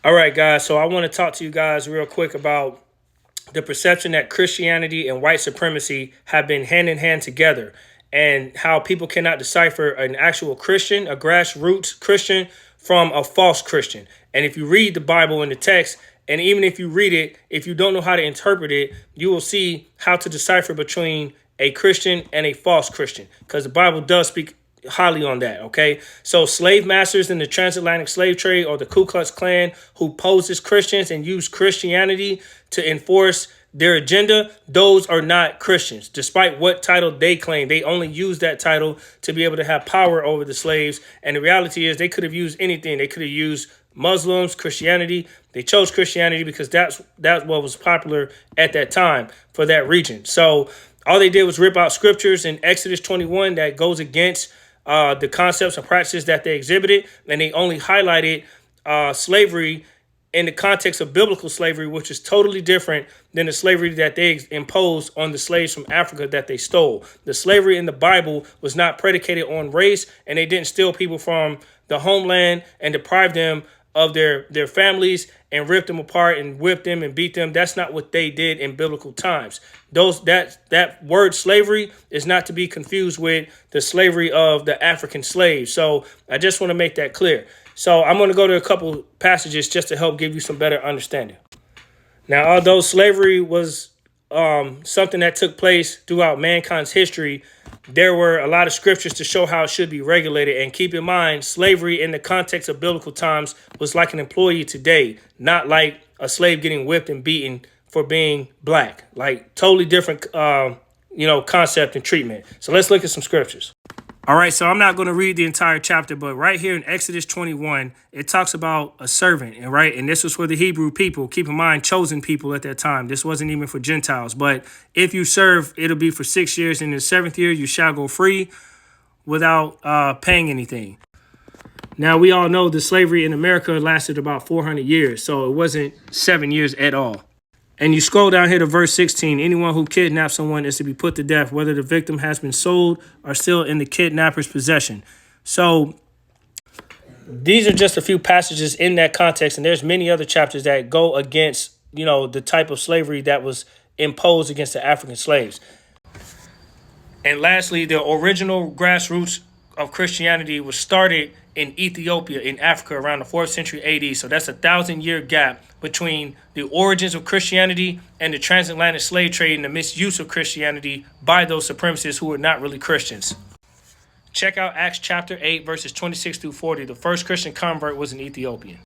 All right, guys. So I want to talk to you guys real quick about the perception that Christianity and white supremacy have been hand in hand together, and how people cannot decipher an actual Christian, a grassroots Christian, from a false Christian. And if you read the Bible in the text, and even if you read it, if you don't know how to interpret it, you will see how to decipher between a Christian and a false Christian, because the Bible does speak highly on that. Okay, so slave masters in the transatlantic slave trade, or the Ku Klux Klan, who pose as Christians and use Christianity to enforce their agenda, those are not Christians. Despite what title they claim, they only use that title to be able to have power over the slaves. And the reality is they could have used anything. They could have used Muslims, Christianity. They chose Christianity because that's what was popular at that time for that region. So all they did was rip out scriptures in Exodus 21 that goes against the concepts and practices that they exhibited, and they only highlighted slavery in the context of biblical slavery, which is totally different than the slavery that they imposed on the slaves from Africa that they stole. The slavery in the Bible was not predicated on race, and they didn't steal people from the homeland and deprive them of their families and rip them apart and whip them and beat them. That's not what they did in biblical times. That word slavery is not to be confused with the slavery of the African slaves. So I just want to make that clear. So I'm going to go to a couple passages just to help give you some better understanding. Now, although slavery was something that took place throughout mankind's history, there were a lot of scriptures to show how it should be regulated. And keep in mind, slavery in the context of biblical times was like an employee today, not like a slave getting whipped and beaten for being black. Like totally different, concept and treatment. So let's look at some scriptures. All right, so I'm not going to read the entire chapter, but right here in Exodus 21, it talks about a servant, and this was for the Hebrew people. Keep in mind, chosen people at that time. This wasn't even for Gentiles. But if you serve, it'll be for 6 years. And in the seventh year, you shall go free without paying anything. Now, we all know the slavery in America lasted about 400 years, so it wasn't 7 years at all. And you scroll down here to verse 16. Anyone who kidnaps someone is to be put to death, whether the victim has been sold or still in the kidnapper's possession. So these are just a few passages in that context. And there's many other chapters that go against, the type of slavery that was imposed against the African slaves. And lastly, the original grassroots of Christianity was started in Ethiopia, in Africa, around the 4th century AD. So that's a 1,000-year gap between the origins of Christianity and the transatlantic slave trade and the misuse of Christianity by those supremacists who were not really Christians. Check out Acts chapter 8, verses 26 through 40. The first Christian convert was an Ethiopian.